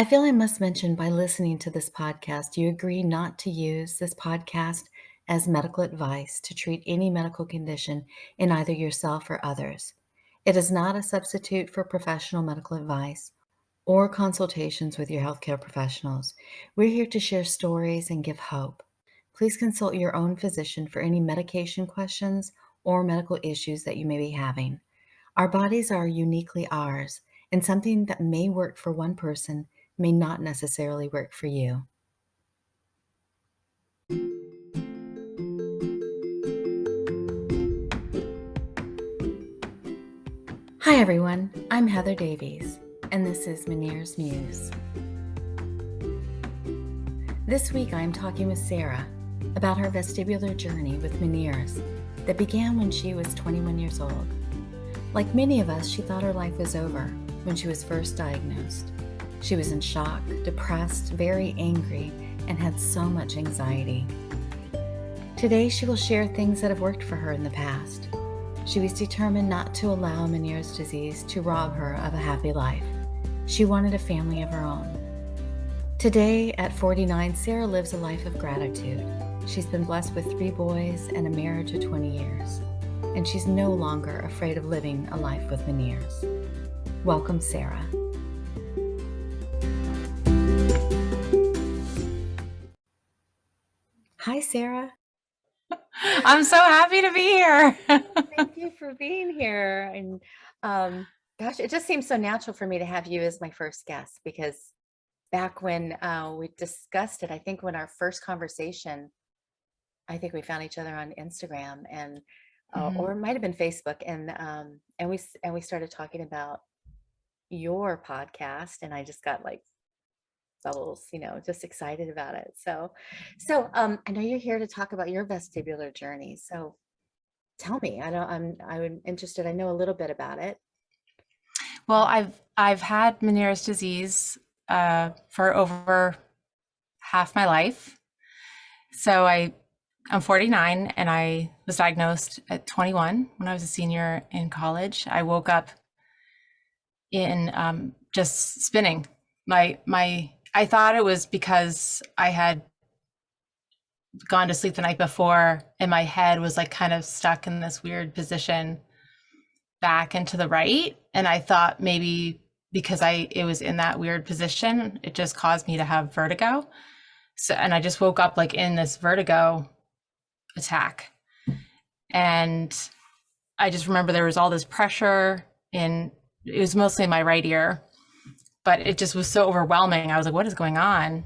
feel I must mention by listening to this podcast, you agree not to use this podcast as medical advice to treat any medical condition in either yourself or others. It is not a substitute for professional medical advice or consultations with your healthcare professionals. We're here to share stories and give hope. Please consult your own physician for any medication questions or medical issues that you may be having. Our bodies are uniquely ours, and something that may work for one person may not necessarily work for you. Hi everyone, I'm Heather Davies, and this is Menieres Muse. This week I am talking with Sarah about her vestibular journey with menieres that began when she was 21 years old. Like many of us, she thought her life was over when she was first diagnosed. She was in shock, depressed, very angry, and had so much anxiety. Today she will share things that have worked for her in the past. She was determined not to allow menieres disease to rob her of a happy life. She wanted a family of her own. Today, at 49, Sarah lives a life of gratitude. She's been blessed with 3 boys and a marriage of 20 years, and she's no longer afraid of living a life with menieres. Welcome, Sarah. Hi, Sarah. I'm so happy to be here. Thank you for being here. And gosh, it just seems so natural for me to have you as my first guest, because back when we discussed it, I think when our first conversation, I think we found each other on Instagram and or it might have been Facebook, and we started talking about your podcast, and I just got like bubbles, just excited about it. So I know you're here to talk about your vestibular journey. So tell me, I'm interested. I know a little bit about it. Well, I've had menieres disease for over half my life. So I'm 49, and I was diagnosed at 21 when I was a senior in college. I woke up in just spinning. I thought it was because I had gone to sleep the night before and my head was like kind of stuck in this weird position back and to the right. And I thought maybe because it was in that weird position, it just caused me to have vertigo. So, and I just woke up like in this vertigo attack. And I just remember there was all this pressure it was mostly in my right ear, but it just was so overwhelming. I was like, what is going on?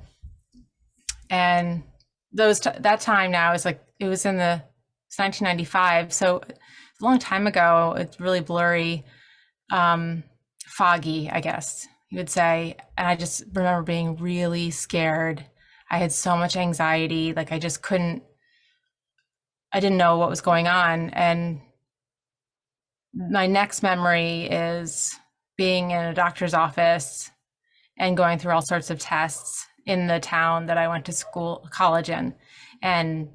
And that time now is like, it was 1995. So a long time ago. It's really blurry, foggy, I guess you would say. And I just remember being really scared. I had so much anxiety. Like I didn't know what was going on. And my next memory is being in a doctor's office and going through all sorts of tests in the town that I went to college in. And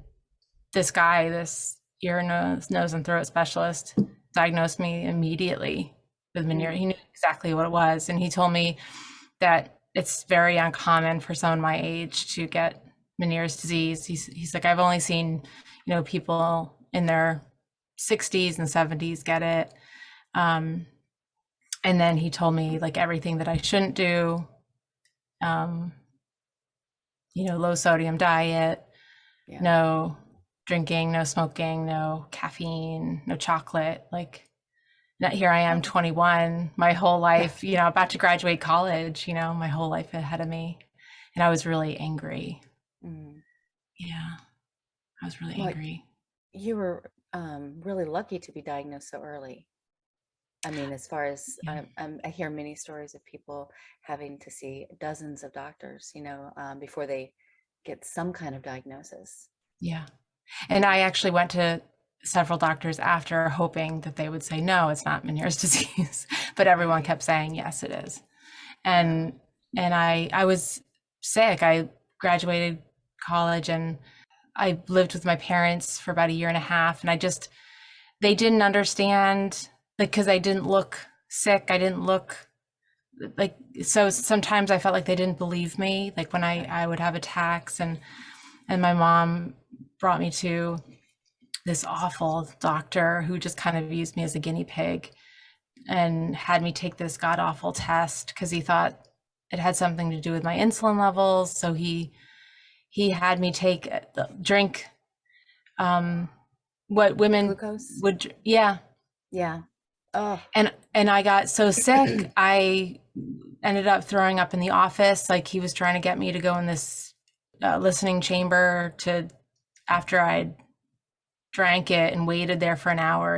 this guy, this ear, nose and throat specialist, diagnosed me immediately with menieres. He knew exactly what it was. And he told me that it's very uncommon for someone my age to get menieres disease. He's like, I've only seen, people in their 60s and 70s get it. And then he told me like everything that I shouldn't do, low sodium diet, no drinking, no smoking, no caffeine, no chocolate. Like here I am 21, my whole life, about to graduate college, my whole life ahead of me. And I was really angry. Yeah, I was really angry. You were really lucky to be diagnosed so early. I mean, as far as I hear many stories of people having to see dozens of doctors, before they get some kind of diagnosis. Yeah. And I actually went to several doctors after, hoping that they would say, no, it's not menieres disease. But everyone kept saying, yes, it is. And I was sick. I graduated college and I lived with my parents for about a year and a half. And they didn't understand, like, because I didn't look sick. I didn't look like, so sometimes I felt like they didn't believe me, like when I would have attacks, and my mom brought me to this awful doctor who just kind of used me as a guinea pig and had me take this god awful test because he thought it had something to do with my insulin levels. So he had me drink what women Glucose? would, yeah. Yeah. Oh, And I got so sick, I ended up throwing up in the office. Like he was trying to get me to go in this listening chamber to after I drank it and waited there for an hour,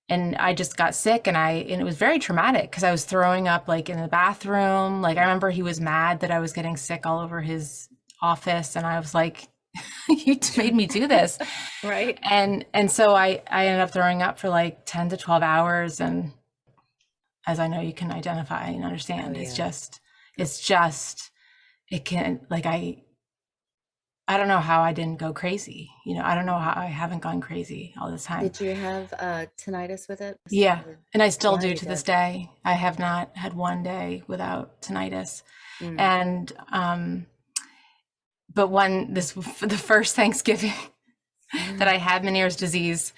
and I just got sick, and it was very traumatic because I was throwing up like in the bathroom. Like I remember he was mad that I was getting sick all over his office, and I was like, you made me do this. right. And so I ended up throwing up for like 10 to 12 hours. And as I know you can identify and understand, Oh, it's yeah. just, it can, like, I don't know how I didn't go crazy. You know, I don't know how I haven't gone crazy all this time. Did you have tinnitus with it? Yeah. And I still Yeah, do you to this did. day. I have not had one day without tinnitus. Mm. And, but the first Thanksgiving that I had Meniere's disease,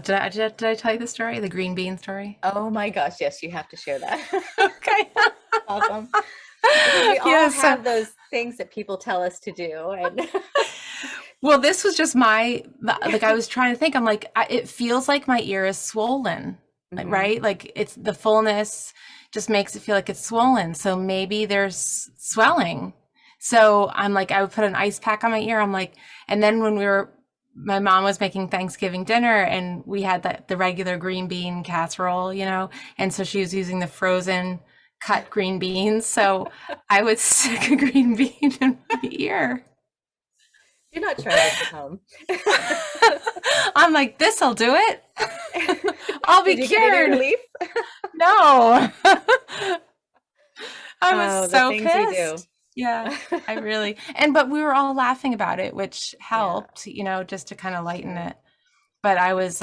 did I tell you the story, the green bean story? Oh my gosh, yes, you have to share that. Okay. Awesome. Because we all Yeah, so, have those things that people tell us to do. And well, this was just like I was trying to think, I'm like, it feels like my ear is swollen, Mhm. right? Like it's the fullness just makes it feel like it's swollen. So maybe there's swelling. So I'm like, I would put an ice pack on my ear. I'm like, and then when my mom was making Thanksgiving dinner and we had the regular green bean casserole, you know, and so she was using the frozen cut green beans. So I would stick a green bean in my ear. Do not try this at home. I'm like, this'll do it. I'll be Did you get any cured. relief? No. I was Oh, the so things we do. pissed. Yeah, but we were all laughing about it, which Yeah, helped, you know, just to kind of lighten sure. it. But I was,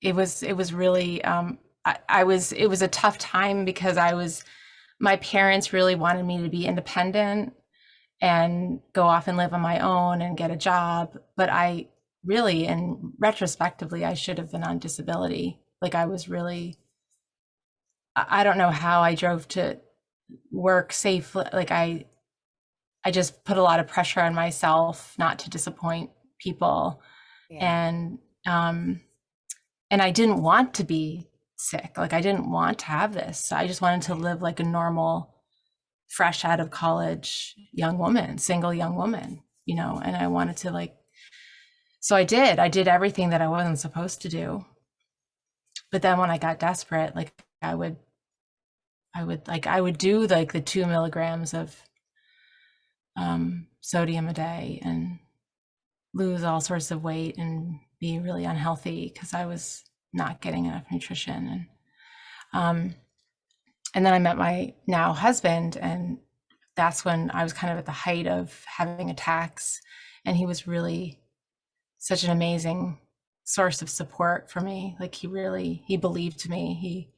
it was really, it was a tough time because my parents really wanted me to be independent and go off and live on my own and get a job. But I really, and retrospectively, I should have been on disability. Like I was really, I don't know how I drove to work safely. Like I just put a lot of pressure on myself not to disappoint people. Yeah. And I didn't want to be sick. Like I didn't want to have this. I just wanted to live like a normal, fresh out of college young woman, single young woman, you know, and I wanted to like, so I did everything that I wasn't supposed to do. But then when I got desperate, like I would do like the 2 milligrams of sodium a day and lose all sorts of weight and be really unhealthy because I was not getting enough nutrition. And then I met my now husband, and that's when I was kind of at the height of having attacks, and he was really such an amazing source of support for me. Like he believed me.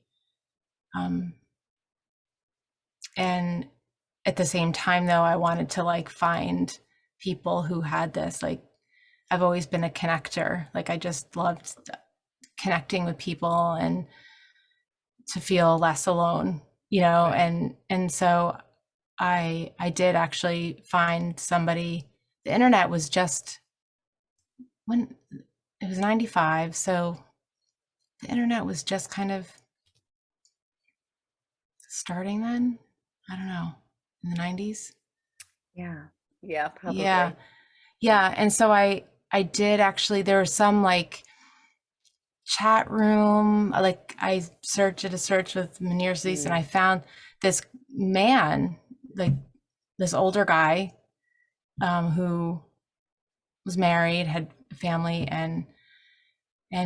And at the same time though, I wanted to like find people who had this. Like I've always been a connector. Like I just loved connecting with people and to feel less alone, you know. Right. And so I did actually find somebody. The internet was just when it was 95, so the internet was just kind of starting then. I don't know, in the 90s. Yeah. Yeah, Yeah. probably. Yeah, and so I did actually, there was some like chat room, like I did a search with menieresdisease, and I found this man, like this older guy, who was married, had a family, and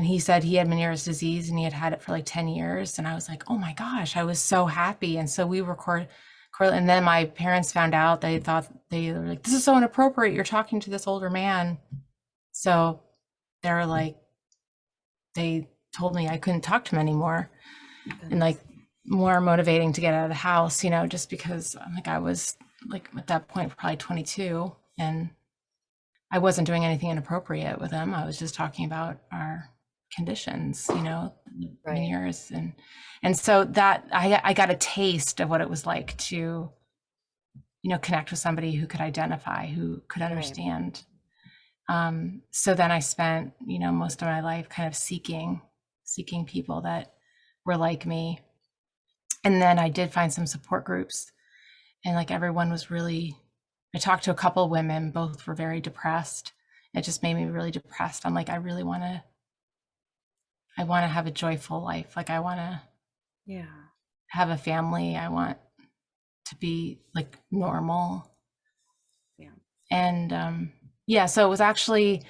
he said he had Meniere's disease and he had had it for like 10 years. And I was like, oh my gosh, I was so happy. And so we and then my parents found out. They were like, this is so inappropriate, you're talking to this older man. So they were like, they told me I couldn't talk to him anymore. and like more motivating to get out of the house, you know, just because like I was like at that point probably 22 and I wasn't doing anything inappropriate with him. I was just talking about our conditions, you know, Right. menieres, and so that I got a taste of what it was like to, you know, connect with somebody who could identify, who could Right. understand. So then I spent, you know, most of my life kind of seeking people that were like me. And then I did find some support groups, and like everyone was really, I talked to a couple of women, both were very depressed. It just made me really depressed. I'm like, I want to have a joyful life. Like I want to have a family. I want to be like normal. Yeah. And yeah, so it was actually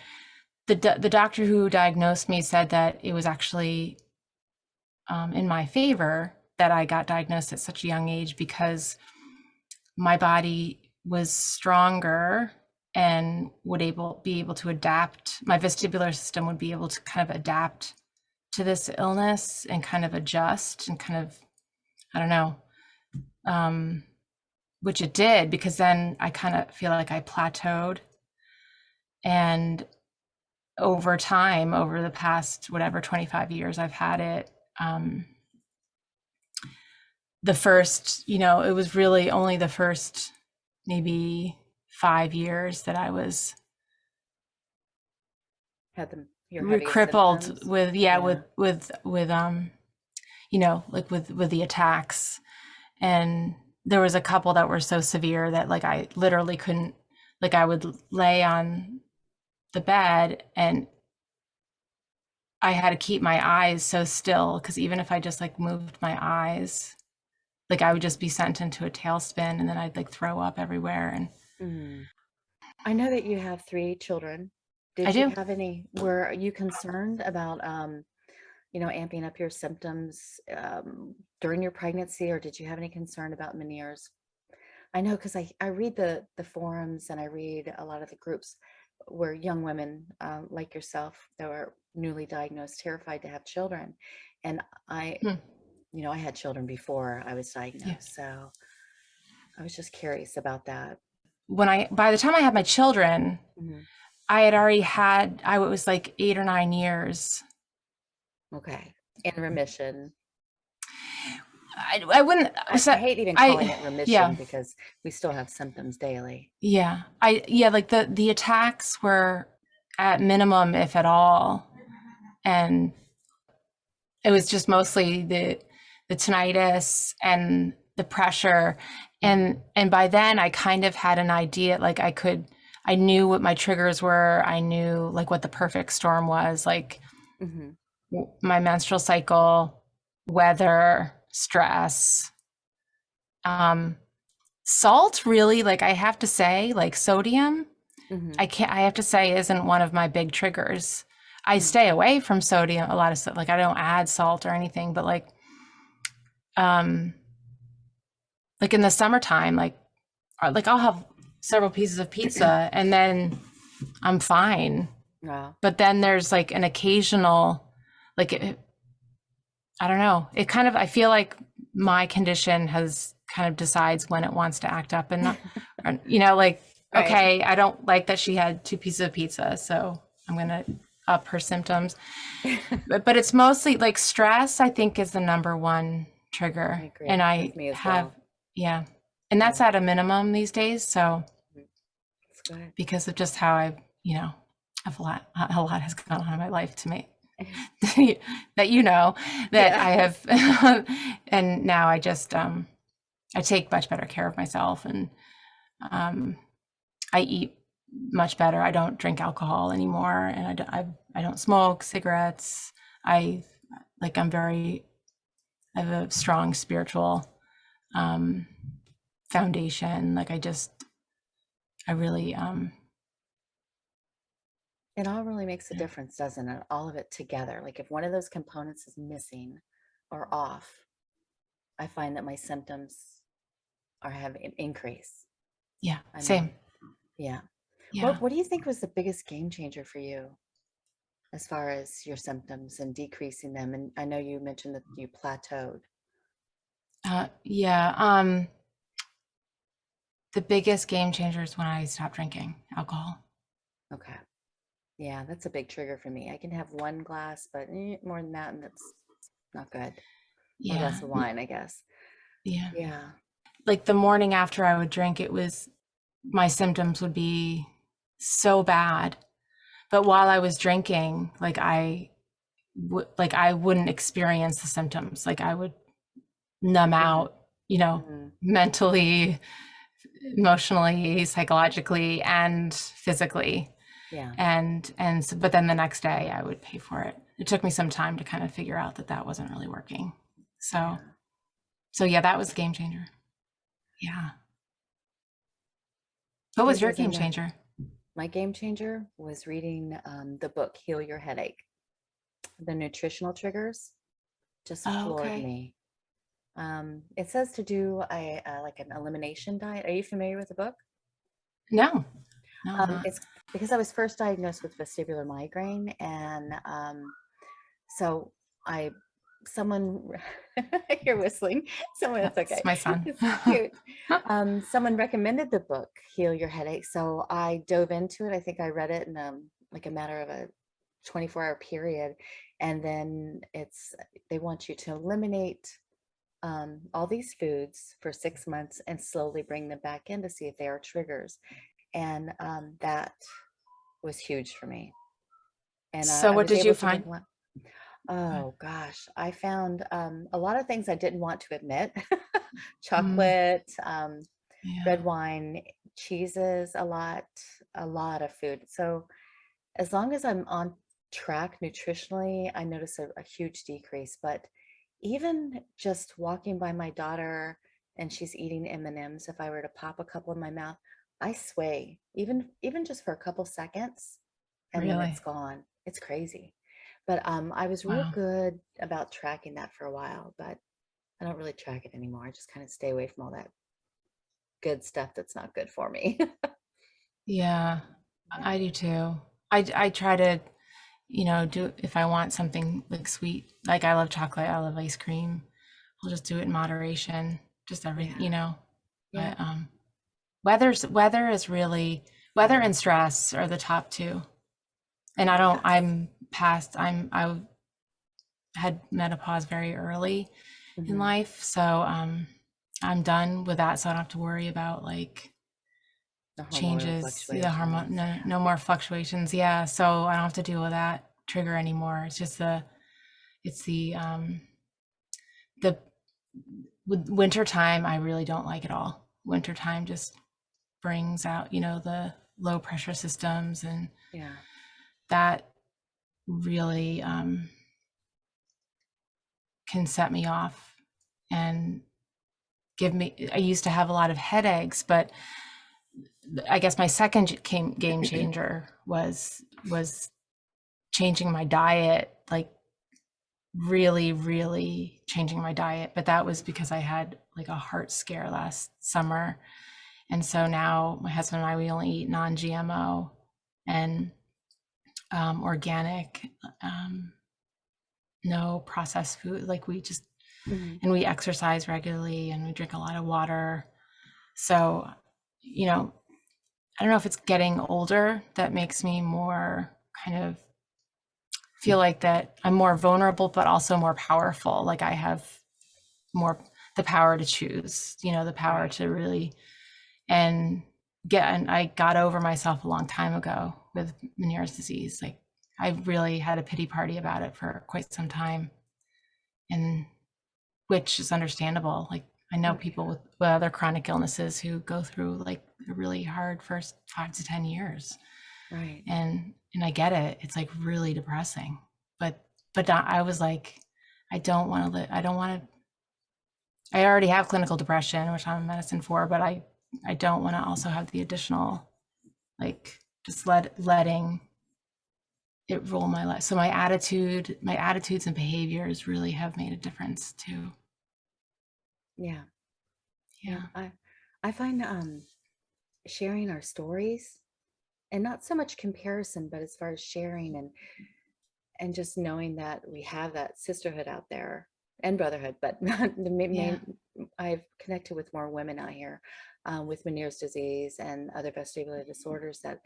the doctor who diagnosed me said that it was actually in my favor that I got diagnosed at such a young age, because my body was stronger and would be able to adapt. My vestibular system would be able to kind of adapt to this illness and kind of adjust and kind of, I don't know, which it did, because then I kind of feel like I plateaued. And over time, over the past, whatever, 25 years I've had it, the first, you know, it was really only the first maybe 5 years that I was Had your crippled symptoms? with, with you know, like with the attacks. And there was a couple that were so severe that like I literally couldn't, like I would lay on the bed and I had to keep my eyes so still, because even if I just like moved my eyes, like I would just be sent into a tailspin, and then I'd like throw up everywhere. And I know that you have 3 children. I Did you do. have any, were you concerned about, you know, amping up your symptoms during your pregnancy, or did you have any concern about menieres? I know, because I read the forums and I read a lot of the groups where young women like yourself that were newly diagnosed, terrified to have children. And you know, I had children before I was diagnosed, so I was just curious about that. By the time I had my children, Mhm. I had already had, I was like 8 or 9 years. Okay. In remission. I wouldn't, I hate even calling it remission because we still have symptoms daily. Yeah. Like the attacks were at minimum, if at all. And it was just mostly the tinnitus and the pressure. And by then I kind of had an idea, like I knew what my triggers were. I knew like what the perfect storm was, like my menstrual cycle, weather, stress, salt, really, like I have to say, like sodium, I have to say, isn't one of my big triggers. I stay away from sodium, a lot of stuff. Like I don't add salt or anything, but like in the summertime, like I'll have several pieces of pizza and then I'm fine. Wow. But then there's like an occasional, like I don't know. It kind of, I feel like my condition has kind of decides when it wants to act up and not, or, you know, like, Right. okay, I don't like that she had 2 pieces of pizza, so I'm going to up her symptoms. But it's mostly like stress, I think, is the number one trigger. I agree. And I With me as have, well. yeah. And that's at a minimum these days. So That's good. because of just how I, you know, a lot has gone on in my life to me. that you know that I have and now I just I take much better care of myself, and I eat much better. I don't drink alcohol anymore, and I don't smoke cigarettes. I have a strong spiritual foundation. Like I really It all really makes a difference, doesn't it? All of it together. Like if one of those components is missing or off, I find that my symptoms have an increase. yeah, same. Yeah. Yeah. What do you think was the biggest game changer for you? as far as your symptoms and decreasing them? And I know you mentioned that you plateaued. Yeah. The biggest game changer is when I stopped drinking alcohol. Okay. Yeah, that's a big trigger for me. I can have one glass, but more than that, and that's not good. Or a Yeah. glass of wine, I guess. Yeah. Yeah. Like the morning after I would drink, my symptoms would be so bad. But while I was drinking, I wouldn't experience the symptoms. Like I would numb Mm-hmm. out, Mm-hmm. mentally, emotionally, psychologically, and physically. Yeah. And so, but then the next day I would pay for it. It took me some time to kind of figure out that that wasn't really working. So, Yeah. so yeah, that was a game changer. Yeah. What was Yours your was game in the, changer? my game changer was reading the book Heal Your Headache. The nutritional triggers just Oh, floored okay. me. It says to do like an elimination diet. Are you familiar with the book? No, no, I'm not. It's because I was first diagnosed with vestibular migraine, and so I, someone, you're whistling. Someone, it's That's okay. my son. It's cute. Someone recommended the book Heal Your Headache, so I dove into it. I think I read it in like a matter of a 24-hour period, and then they want you to eliminate all these foods for 6 months and slowly bring them back in to see if they are triggers. And that was huge for me. And So I what was did you able to bring find? one. Oh gosh, I found a lot of things I didn't want to admit. Mm, Chocolate, yeah, red wine, cheeses, a lot of food. So as long as I'm on track nutritionally, I notice a huge decrease. But even just walking by my daughter and she's eating M&Ms, if I were to pop a couple in my mouth, I sway, even just for a couple seconds, and then it's really? gone. It's crazy. But I was real Wow. good about tracking that for a while, but I don't really track it anymore. I just kind of stay away from all that good stuff that's not good for me. Yeah, Yeah. I do too. I try to, do if I want something like sweet, like I love chocolate, I love ice cream. I'll just do it in moderation, just everything, Yeah. Yeah. But weather and stress are the top two. And Yes. I had menopause very early in Hmm. life, so I'm done with that, so I don't have to worry about like The hormonal changes, the hormone, fluctuations. no, Yeah. no more fluctuations. Yeah, so I don't have to deal with that trigger anymore. It's the with winter time, I really don't like it all. Winter time just brings out, the low pressure systems, and Yeah. that really can set me off and I used to have a lot of headaches, but I guess my second game changer was changing my diet, like really, really changing my diet. But that was because I had like a heart scare last summer. And so now my husband and I, we only eat non-GMO and organic, no processed food. Like Hmm. and we exercise regularly and we drink a lot of water. So, you know, I don't know if it's getting older that makes me more kind of feel like that I'm more vulnerable, but also more powerful. Like I have more the power to choose, the power Right. to really and and I got over myself a long time ago with menieres disease. Like I really had a pity party about it for quite some time, and which is understandable. Like I know Oh people yeah. with other chronic illnesses who go through like a really hard first 5 to 10 years, Right. and I get it. It's like really depressing, but I was like, I don't want to live. I don't want to. I already have clinical depression, which I'm in medicine for, but I don't want to also have the additional, like just letting it rule my life. So my attitudes and behaviors really have made a difference too. Yeah. Yeah. Yeah. I find sharing our stories, and not so much comparison, but as far as sharing and and just knowing that we have that sisterhood out there and brotherhood, but the Yeah. main, I've connected with more women out here with Meniere's disease and other vestibular disorders that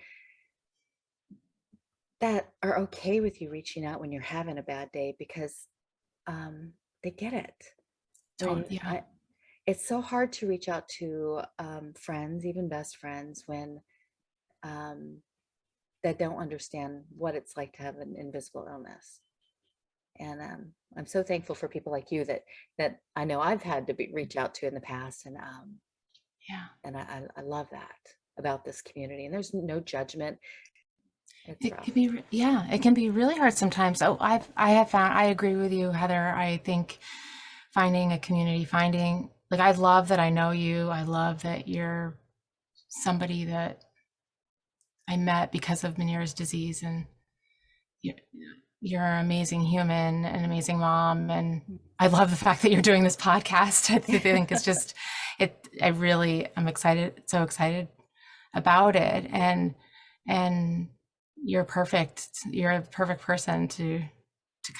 are okay with you reaching out when you're having a bad day because they get it. I mean, Yeah. it's so hard to reach out to friends, even best friends, when um, that don't understand what it's like to have an invisible illness. And I'm so thankful for people like you that I know I've had to reach out to in the past, Yeah. and I love that about this community. And there's no judgment. It's It rough. can be, yeah, it can be really hard sometimes. Oh, I have found, I agree with you, Heather. I think finding a community, finding, like, I love that I know you. I love that you're somebody that I met because of Meniere's disease, and you're, you're an amazing human, an amazing mom, and I love the fact that you're doing this podcast. I think it's just, I'm excited, so excited about it, and you're perfect. You're a perfect person to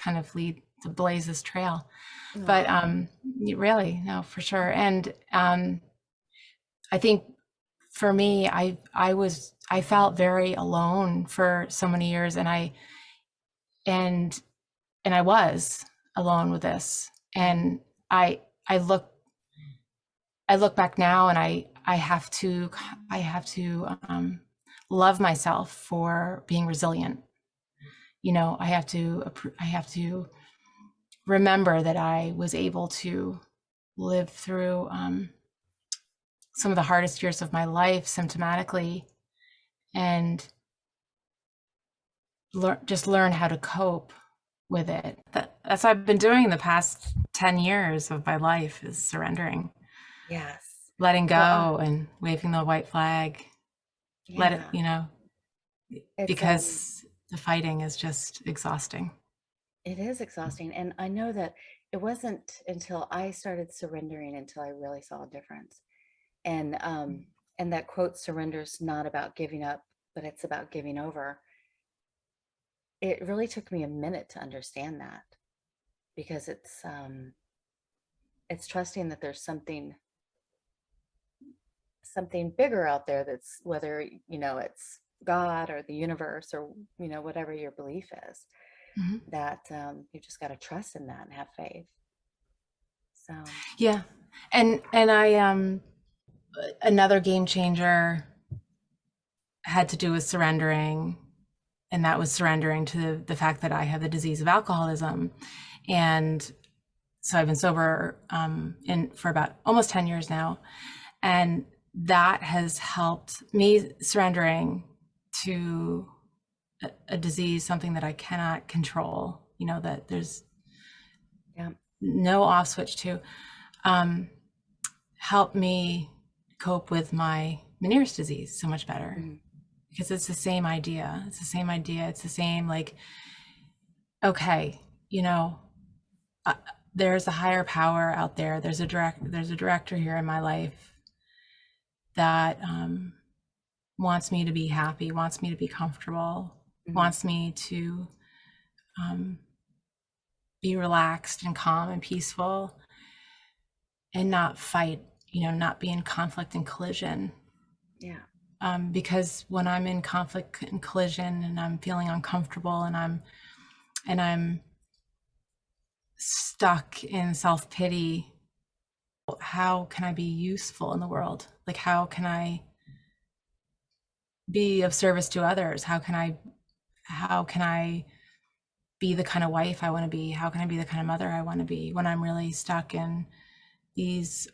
kind of lead, to blaze this trail. But Aw, really, no, for sure. And I think for me, I felt very alone for so many years, and and I was alone with this. And I I look I look back now, and I have to love myself for being resilient. I have to remember that I was able to live through some of the hardest years of my life symptomatically, and just learn how to cope with it. That's what I've been doing the past 10 years of my life, is surrendering, yes. letting Well, go and waving the white flag. Let it, yeah. It's because the fighting is just exhausting. it is exhausting, and I know that it wasn't until I started surrendering until I really saw a difference. And that quote, "Surrender's not about giving up, but it's about giving over." It really took me a minute to understand that because it's trusting that there's something bigger out there, that's whether it's God or the universe or whatever your belief is, Mhm. that you just got to trust in that and have faith. So Yeah. And I another game changer had to do with surrendering, and that was surrendering to the fact that I have the disease of alcoholism. And so I've been sober in for about almost 10 years now, and that has helped me, surrendering to a disease, something that I cannot control, that there's yeah. no off switch to, um, help me cope with my Meniere's disease so much better, Mhm. because it's the same idea. It's the same idea. It's the same, like, okay, you know, uh, there's a higher power out there. There's a director here in my life that wants me to be happy, wants me to be comfortable, Mhm. wants me to um, be relaxed and calm and peaceful, and not fight, not be in conflict and collision. Yeah. Because when I'm in conflict and collision, and I'm feeling uncomfortable, and I'm stuck in self-pity, how can I be useful in the world? Like, how can I be of service to others? How can I be the kind of wife I want to be? How can I be the kind of mother I want to be when I'm really stuck in these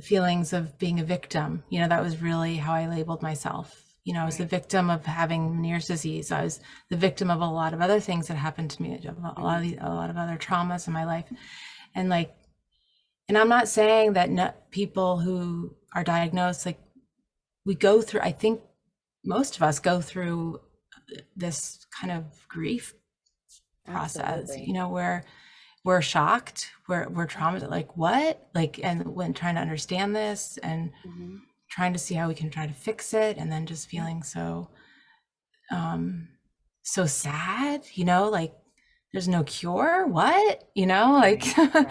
feelings of being a victim? That was really how I labeled myself. I was the Right. victim of having Meniere's disease. I was the victim of a lot of other things that happened to me, Mhm. a lot of other traumas in my life. And like, and I'm not saying that people who are diagnosed, like, we go through, I think most of us go through this kind of grief process, Absolutely. where we're shocked, we're traumatized, like, what? Like, and when trying to understand this, and Mhm. trying to see how we can try to fix it, and then just Yep. feeling so um so sad, like there's no cure. What? Like Right. Right.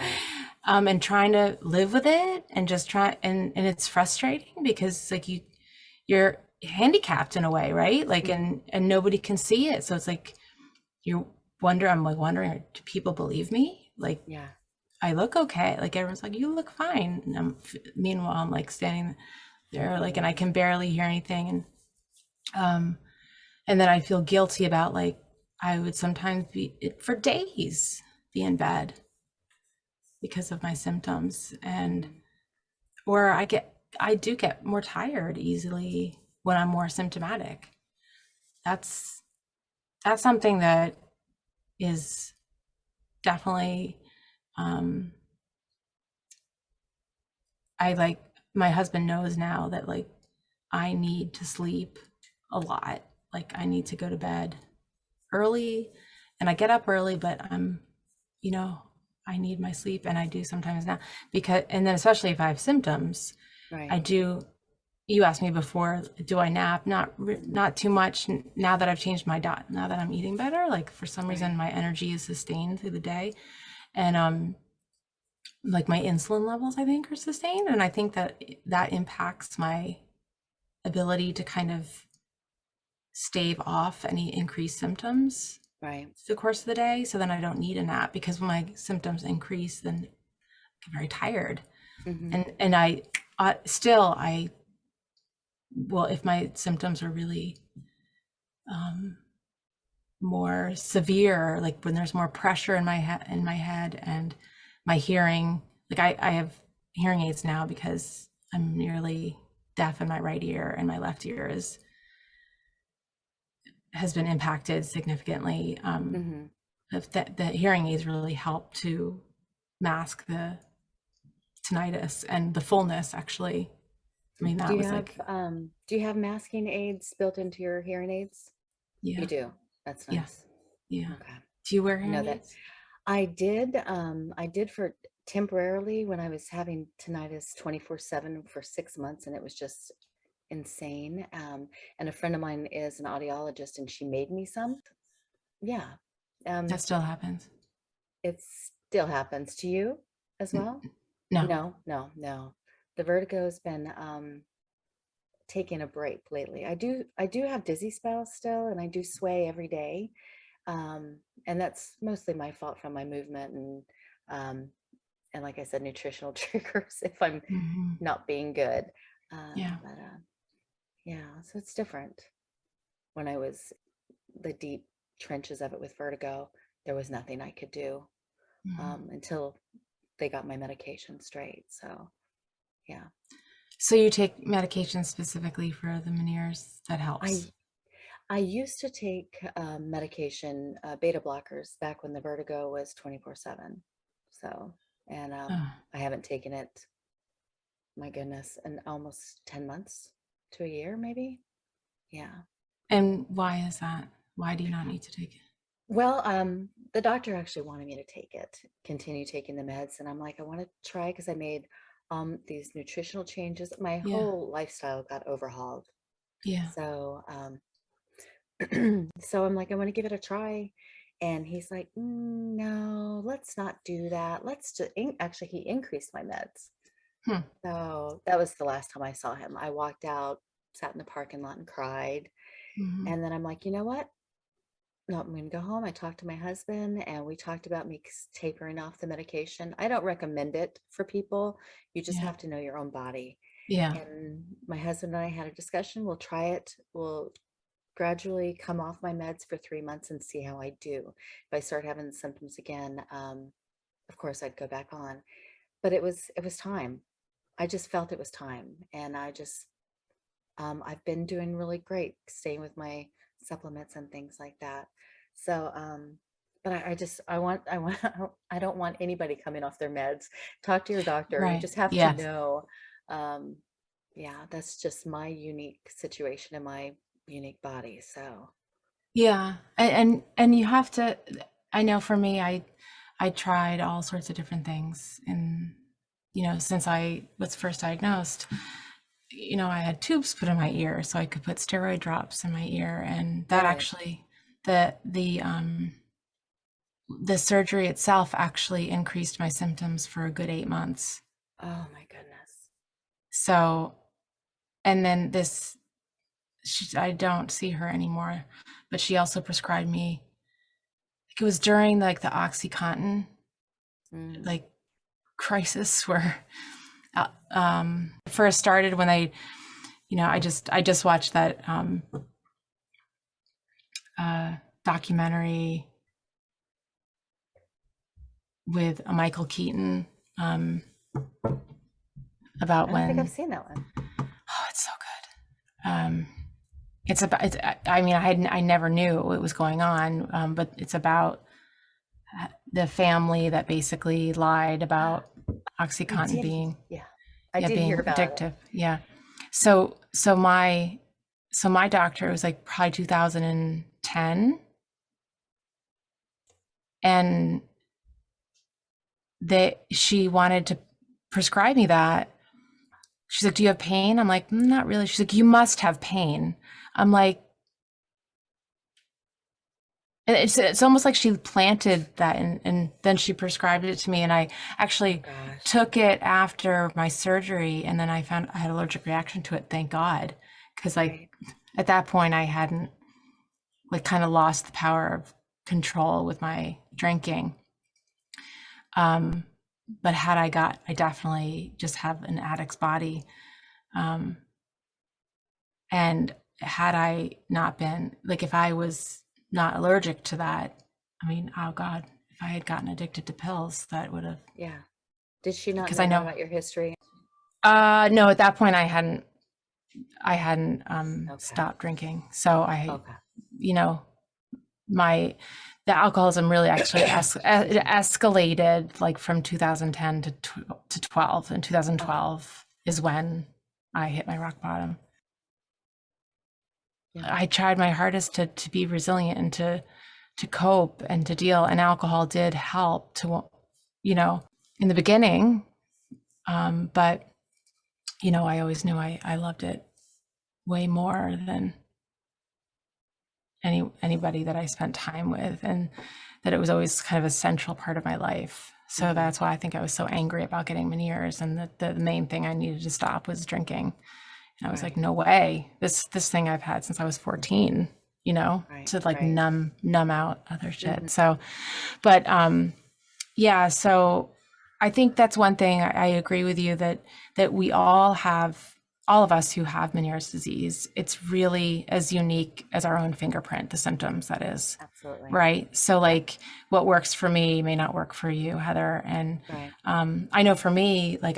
and trying to live with it and just try and it's frustrating because like you're handicapped in a way, right? Like Mhm. and nobody can see it. So it's like I'm like wondering, do people believe me? Like Yeah. I look okay. Like everyone's like, you look fine. And meanwhile, I'm like standing there, like, and I can barely hear anything. Um, and then I feel guilty about like, I would sometimes for days be in bed because of my symptoms. And, Mhm. or I do get more tired easily when I'm more symptomatic. That's, that's something that is definitely, um, I like, my husband knows now that like I need to sleep a lot. Like I need to go to bed early and I get up early, but you know, I need my sleep and I do sometimes now because, and then especially if I have symptoms, Right. I do. You asked me before, do I nap? Not too much now that I've changed my diet, now that I'm eating better, like for some reason Right. my energy is sustained through the day. And like my insulin levels I think are sustained. And I think that that impacts my ability to kind of stave off any increased symptoms Right. through the course of the day. So then I don't need a nap because when my symptoms increase, then I get very tired. Mhm. And I still, well, if my symptoms are really more severe, like when there's more pressure in my head and my hearing, like I have hearing aids now because I'm nearly deaf in my right ear and my left ear has been impacted significantly. Mhm. The hearing aids really help to mask the tinnitus and the fullness actually. I mean, that was like, Do you have masking aids built into your hearing aids? You yeah, do. That's yeah, nice. yeah. Okay. Do you wear I know hearing that. aids? I did for temporarily when I was having tinnitus 24/7 for 6 months, and it was just insane. And a friend of mine is an audiologist, and she made me some. Yeah. That Um, still happens? it still happens to you as well? No. No, no, no. The vertigo's been taking a break lately. I do have dizzy spells still, and I do sway every day. And that's mostly my fault from my movement um, and like I said, nutritional triggers if I'm Hmm. not being good. Yeah. But yeah, so it's different. When I was the deep trenches of it with vertigo, there was nothing I could do Hmm. until they got my medication straight. So yeah, So you take medication specifically for the menieres that I helps? I used to take medication, beta blockers, back when the vertigo was 24/7. So, and Oh. I haven't taken it, my goodness, in almost 10 months to a year, maybe. Yeah. And why is that? Why do you not need to take it? Well, the doctor actually wanted me to take it, continue taking the meds. And I'm like, I want to try because I made these nutritional changes. My Yeah. whole lifestyle got overhauled. Yeah. So, so I'm like, I want to give it a try. And he's like, no, let's not do that. Let's just, actually, he increased my meds. Hmm. So that was the last time I saw him. I walked out, sat in the parking lot and cried. Hmm. And then I'm like, you know what? No, I'm going to go home. I talked to my husband and we talked about me tapering off the medication. I don't recommend it for people. You just Yeah. have to know your own body. Yeah. And my husband and I had a discussion. We'll try it. We'll gradually come off my meds for 3 months and see how I do. If I start having symptoms again, of course I'd go back on. But it was time. I just felt it was time, and I've been doing really great, staying with my supplements and things like that. So, but I want I don't want anybody coming off their meds. Talk to your doctor. You Right. just have to Yes. know. Um, yeah, that's just my unique situation in my unique body. So, Yeah. And you have to, I know for me, I tried all sorts of different things and since I was first diagnosed, I had tubes put in my ear so I could put steroid drops in my ear and that right. actually the surgery itself actually increased my symptoms for a good 8 months. Oh my goodness. So, and then I don't see her anymore, but she also prescribed me, it was during like the OxyContin like crisis where first started when I just watched that documentary with Michael Keaton about I don't think when, I've seen that one. oh, it's so good. I never knew what was going on, but it's about the family that basically lied about OxyContin being I did hear being about addictive. it. Yeah. So my doctor, it was like probably 2010, and she wanted to prescribe me that. She's like, "Do you have pain?" I'm like, "Not really." She's like, "You must have pain." I'm like, it's almost like she planted that, and then she prescribed it to me, and I actually took it after my surgery, and then I found I had an allergic reaction to it. Thank God, because like at that point I hadn't like kind of lost the power of control with my drinking. But I definitely just have an addict's body. And had I not been, like, if I was not allergic to that, I mean, oh God, if I had gotten addicted to pills, that would have. Yeah. Did she not Because know I know, about your history? no, at that point I hadn't stopped drinking. So you know, the alcoholism really actually escalated like from 2010 to 12, and 2012 is when I hit my rock bottom. I tried my hardest to be resilient and to cope and to deal, and alcohol did help to, in the beginning. But I always knew I loved it way more than anybody that I spent time with, and that it was always kind of a central part of my life. So that's why I think I was so angry about getting menieres, and the main thing I needed to stop was drinking. And I was like, no way, this thing I've had since I was 14, to like numb out other shit. So, but yeah, so I think that's one thing I agree with you that we all of us who have Meniere's disease, it's really as unique as our own fingerprint, the symptoms, that is. Absolutely. Right. So like what works for me may not work for you, Heather. And I know for me, like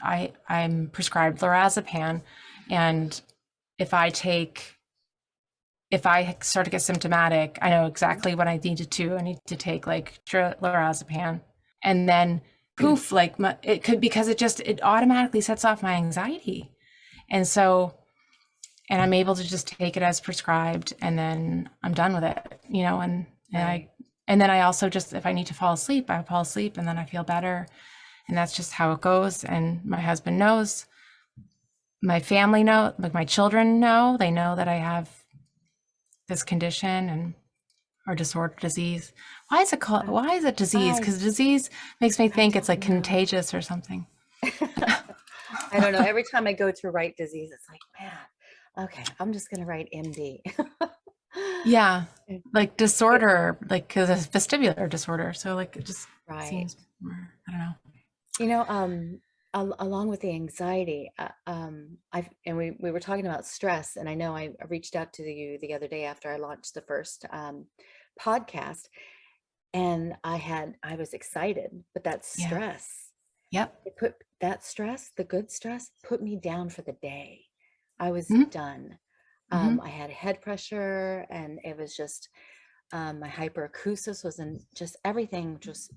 I'm prescribed lorazepam, and if I start to get symptomatic, I know exactly what I need to do. I need to take like lorazepam, and then poof, like it could, because it automatically sets off my anxiety. And so, and I'm able to just take it as prescribed, and then I'm done with it, and then I also just, if I need to fall asleep, I fall asleep, and then I feel better. And that's just how it goes. And my husband knows, my family know, like my children know, they know that I have this condition or disorder, disease. Why is it disease? Because disease makes me think it's like contagious or something. I don't know. Every time I go to write disease, it's like, man, okay, I'm just going to write MD. Yeah. Like disorder, like, because it's vestibular disorder. So like, it just seems more, I don't know. Along with the anxiety, we were talking about stress, and I know I reached out to you the other day after I launched the first podcast, and I was excited, but that stress, it put that stress, the good stress, put me down for the day. I was done. I had head pressure, and it was just my hyperacusis was in, just everything just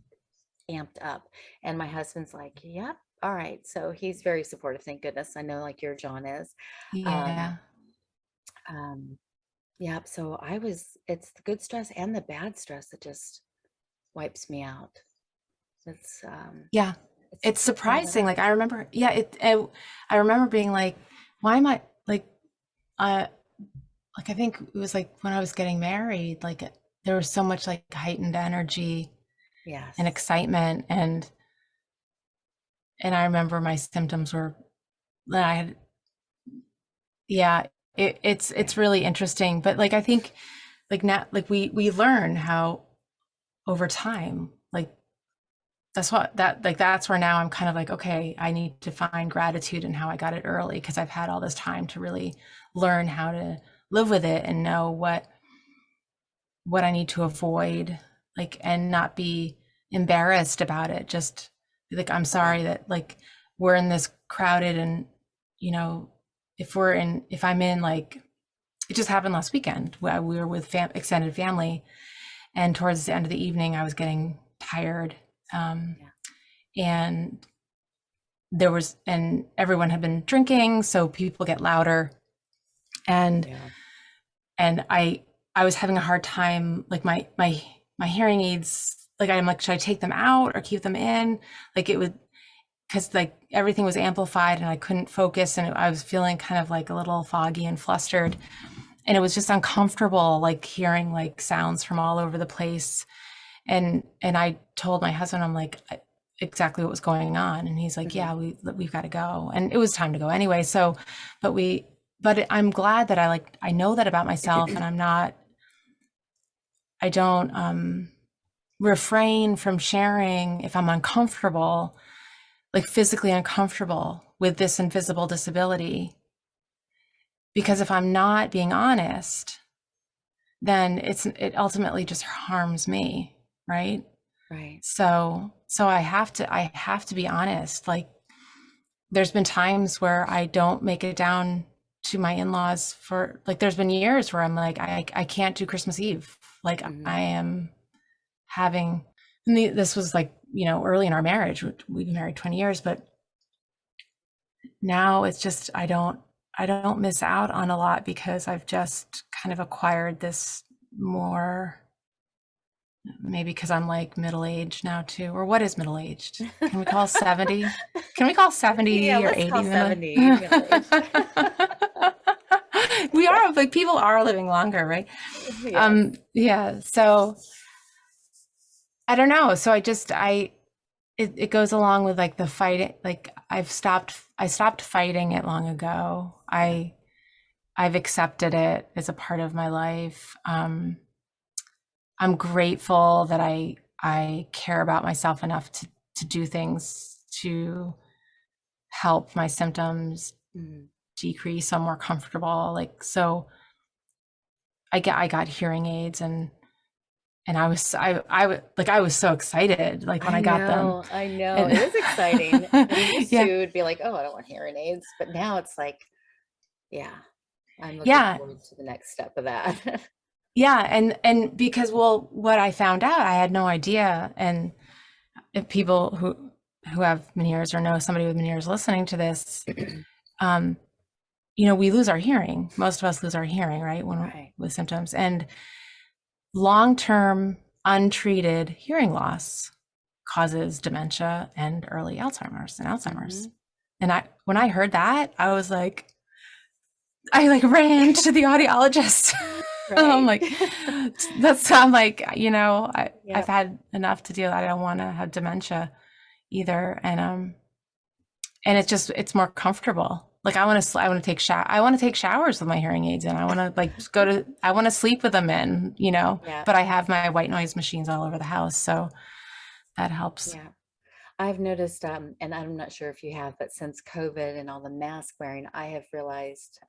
amped up. And my husband's like, yep, all right. So he's very supportive, thank goodness. I know, like your John is. Yeah. Yeah. So it's the good stress and the bad stress that just wipes me out. It's it's surprising. Like I remember, I remember being like, why am I like, like, I think it was like when I was getting married, like there was so much like heightened energy Yes. and excitement. And I remember my symptoms were that I had, yeah, it's really interesting. But like, I think like now, like we learn how over time, like that's where now I'm kind of like, okay, I need to find gratitude in how I got it early, because I've had all this time to really learn how to live with it and know what I need to avoid, like, and not be embarrassed about it. Just be like, I'm sorry that like we're in this crowded, and you know, if I'm in, like, it just happened last weekend. We were with extended family, and towards the end of the evening, I was getting tired. And and everyone had been drinking, so people get louder. And and I was having a hard time, like my hearing aids, like I'm like, should I take them out or keep them in? Like it would, because like everything was amplified and I couldn't focus, and I was feeling kind of like a little foggy and flustered, and it was just uncomfortable, like hearing like sounds from all over the place. And I told my husband, I'm like, exactly what was going on, and he's like, yeah, we've got to go, and it was time to go anyway. So, but I'm glad that I know that about myself, and I don't refrain from sharing if I'm uncomfortable, like physically uncomfortable with this invisible disability. Because if I'm not being honest, then it ultimately just harms me, right? Right. So I have to be honest. Like, there's been times where I don't make it down to my in-laws for, like, there's been years where I'm like, I can't do Christmas Eve. Like, I am having, and this was like, you know, early in our marriage. We've been married 20 years, but now it's just, I don't miss out on a lot, because I've just kind of acquired this more, maybe because I'm like middle-aged now too, or what is middle-aged? Can we call 70? Can we call 70 Yeah, or let's 80? call 70 middle-aged. We are, like, people are living longer, right? Yes. Yeah. So I don't know. So it goes along with like the fighting. Like I stopped fighting it long ago. I've accepted it as a part of my life. I'm grateful that I care about myself enough to do things to help my symptoms decrease. I'm more comfortable. Like, so I got hearing aids, and I was so excited, like, when I got them. I know. And It is exciting. We used yeah, to be like, oh, I don't want hearing aids. But now it's like, yeah, I'm looking yeah, forward to the next step of that. yeah. And because, well, what I found out, I had no idea. And if people who have menieres, or know somebody with menieres listening to this, you know, we lose our hearing. Most of us lose our hearing, right? With symptoms. And long-term untreated hearing loss causes dementia and early Alzheimer's. And when I heard that, I was like, I like ran to the audiologist. I'm like, I'm like, you know, I've had enough to deal. I don't want to have dementia either. And it's more comfortable. Like, I want to take showers with my hearing aids in. I want to like I want to sleep with them in, you know, but I have my white noise machines all over the house. So that helps. Yeah. I've noticed, and I'm not sure if you have, but since COVID and all the mask wearing, I have realized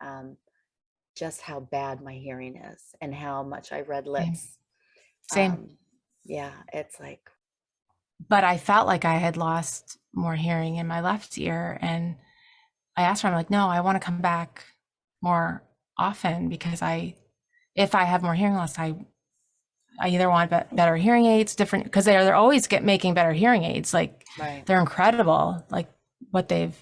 just how bad my hearing is and how much I red lips. Same. Yeah, it's like. But I felt like I had lost more hearing in my left ear, and I asked her, I'm like, no, I want to come back more often, because if I have more hearing loss, I either want better hearing aids, different, because they're always making better hearing aids. Like, they're incredible. Like what they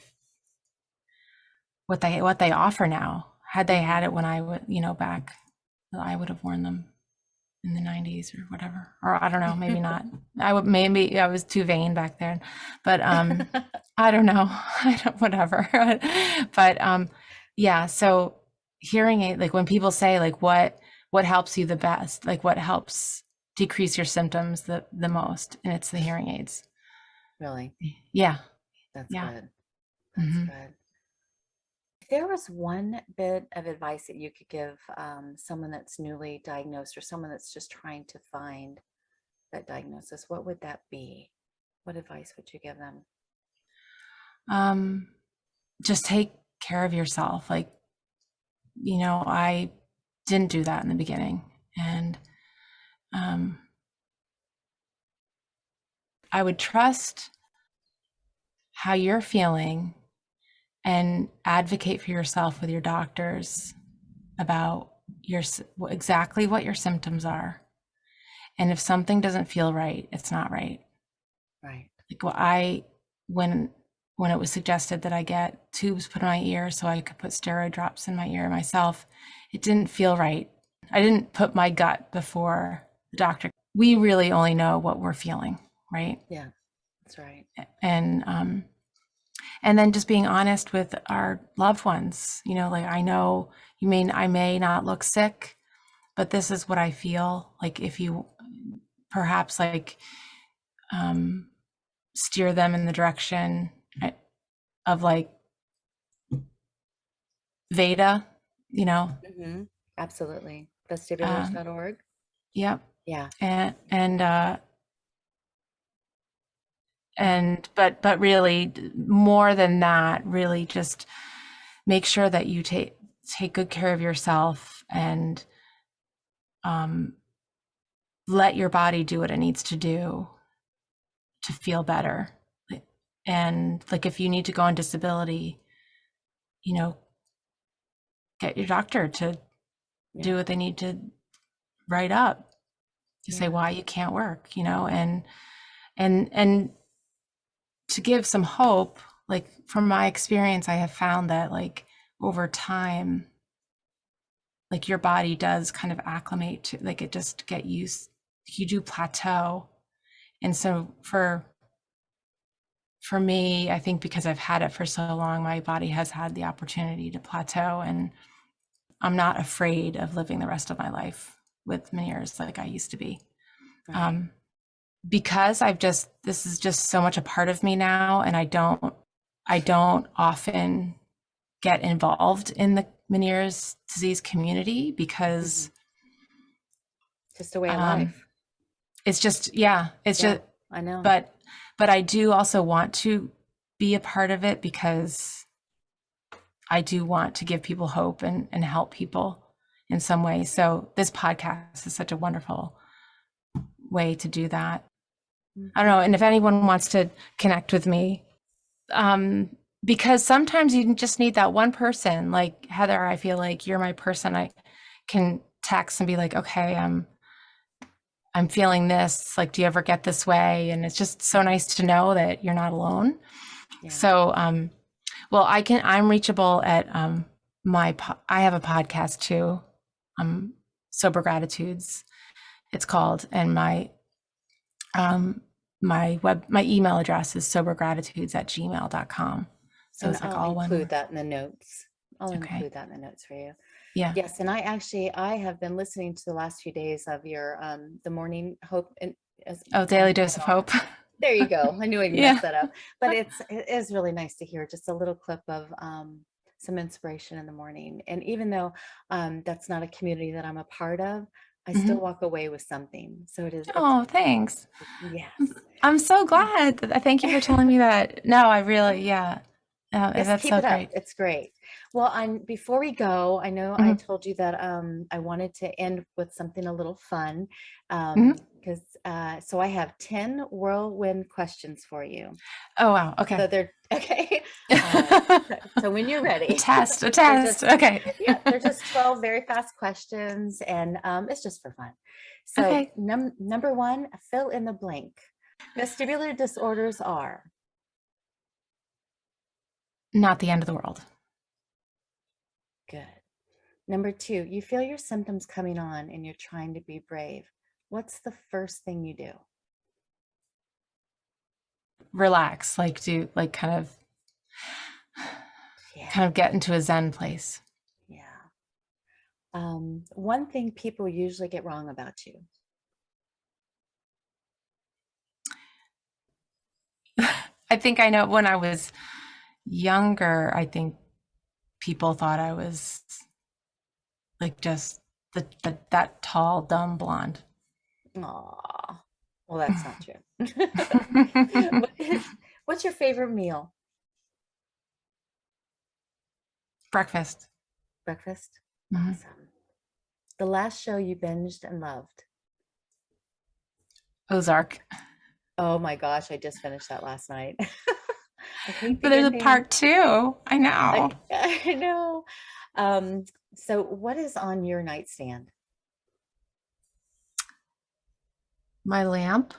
offer now. Had they had it when I would, you know, back, I would have worn them in the 90s or whatever. Or I don't know, maybe not. Maybe I was too vain back then, but I don't know. Whatever. But yeah, so hearing aid, like when people say like what helps you the best, like what helps decrease your symptoms the most, and it's the hearing aids. Really? Yeah. That's Yeah. good. That's Mm-hmm. good. If there was one bit of advice that you could give someone that's newly diagnosed or someone that's just trying to find that diagnosis, what would that be? What advice would you give them? Just take care of yourself. Like, I didn't do that in the beginning, and I would trust how you're feeling and advocate for yourself with your doctors about exactly what your symptoms are. And if something doesn't feel right, it's not right. Right. Like when it was suggested that I get tubes put in my ear so I could put steroid drops in my ear myself, it didn't feel right. I didn't put my gut before the doctor. We really only know what we're feeling, right? Yeah, that's right. And then just being honest with our loved ones, like I may not look sick, but this is what I feel. Like if you perhaps like steer them in the direction of like VeDA, Mm-hmm. Absolutely. Vestibulars.org. Yep. Yeah. But really more than that, really just make sure that you take good care of yourself and let your body do what it needs to do to feel better. And like if you need to go on disability, get your doctor to do what they need to write up to say why you can't work, and to give some hope. Like from my experience, I have found that like over time, like your body does kind of acclimate to, like it just get used, you do plateau. And so for me, I think because I've had it for so long, my body has had the opportunity to plateau, and I'm not afraid of living the rest of my life with menieres like I used to be. Right. Because this is just so much a part of me now, and I don't often get involved in the menieres disease community because just a way of life. It's just, just, I know. But I do also want to be a part of it because I do want to give people hope and help people in some way. So this podcast is such a wonderful way to do that. I don't know. And if anyone wants to connect with me, because sometimes you just need that one person, like Heather, I feel like you're my person. I can text and be like, okay, I'm feeling this, like, do you ever get this way? And it's just so nice to know that you're not alone. Yeah. So, well, I'm reachable at, I have a podcast too, Sober Gratitudes, it's called. And my email address is sobergratitudes@gmail.com. So and it's like I'll include that in the notes. I'll include that in the notes for you. Yeah. Yes. And I have been listening to the last few days of your, the morning hope. Daily dose of hope. There you go. I knew I'd mess that up, but it is really nice to hear just a little clip of, some inspiration in the morning. And even though, that's not a community that I'm a part of, I still walk away with something. So it is. Oh, thanks. Yes. I'm so glad. Thank you for telling me that. No, I really, yes, that's keep so it great. Up. It's great. Well, before we go, I know I told you that I wanted to end with something a little fun, because so I have 10 whirlwind questions for you. Oh wow! Okay. So they're okay. So when you're ready, a test. Okay. Yeah, they're just 12 very fast questions, and it's just for fun. So number one, fill in the blank. Vestibular disorders are not the end of the world. Good. Number two, you feel your symptoms coming on and you're trying to be brave. What's the first thing you do? Relax, kind of get into a Zen place. Yeah. One thing people usually get wrong about you. I think I know when I was younger, I think people thought I was like just that tall, dumb blonde. Aw, well, that's not true. What's your favorite meal? Breakfast. Breakfast? Mhm. Awesome. The last show you binged and loved? Ozark. Oh my gosh, I just finished that last night. I hate But the there's a ending. part two. I know. I know. So what is on your nightstand? My lamp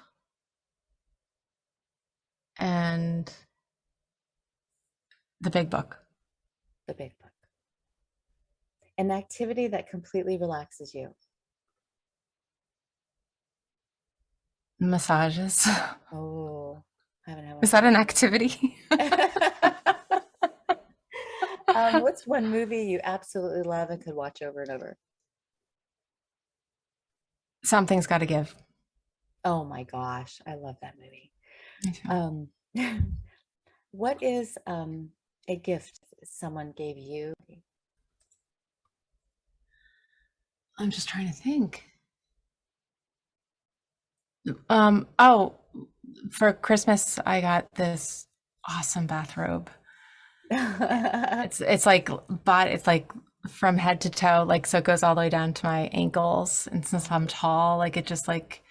and the big book. The big book. An activity that completely relaxes you. Massages. Oh, I haven't had one Is of that an those activity? yet. What's one movie you absolutely love and could watch over and over? Something's got to give. Oh my gosh, I love that movie. Me too. Um, what is a gift someone gave you? I'm just trying to think. Oh, for Christmas, I got this awesome bathrobe. It's like it's like from head to toe, like so it goes all the way down to my ankles. And since I'm tall, like it just like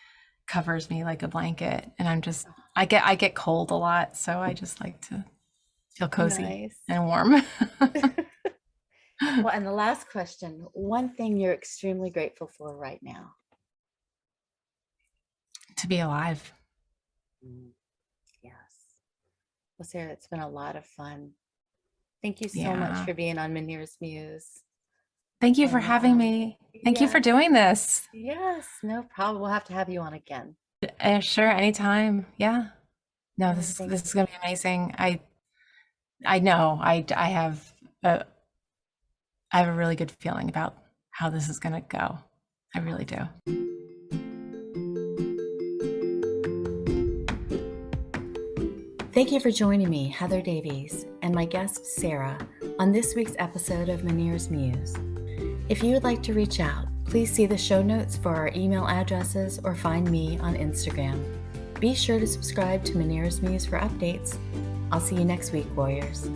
covers me like a blanket. And I get cold a lot, so I just like to feel cozy Nice. and warm. Well, and the last question, one thing you're extremely grateful for right now. To be alive. Yes. Well, Sarah, it's been a lot of fun. Thank you so much Yeah. for being on Meniere's Muse. Thank you for And having me. Thank you for yes, doing this. yes, no problem. We'll have to have you on again. Sure, anytime. Yeah. No, Oh, thank this is gonna be amazing. I know a I have a really good feeling about how this is gonna go. I really do. Thank you for joining me, Heather Davies, and my guest, Sarah, on this week's episode of Meniere's Muse. If you would like to reach out, please see the show notes for our email addresses or find me on Instagram. Be sure to subscribe to Meniere's Muse for updates. I'll see you next week, Warriors.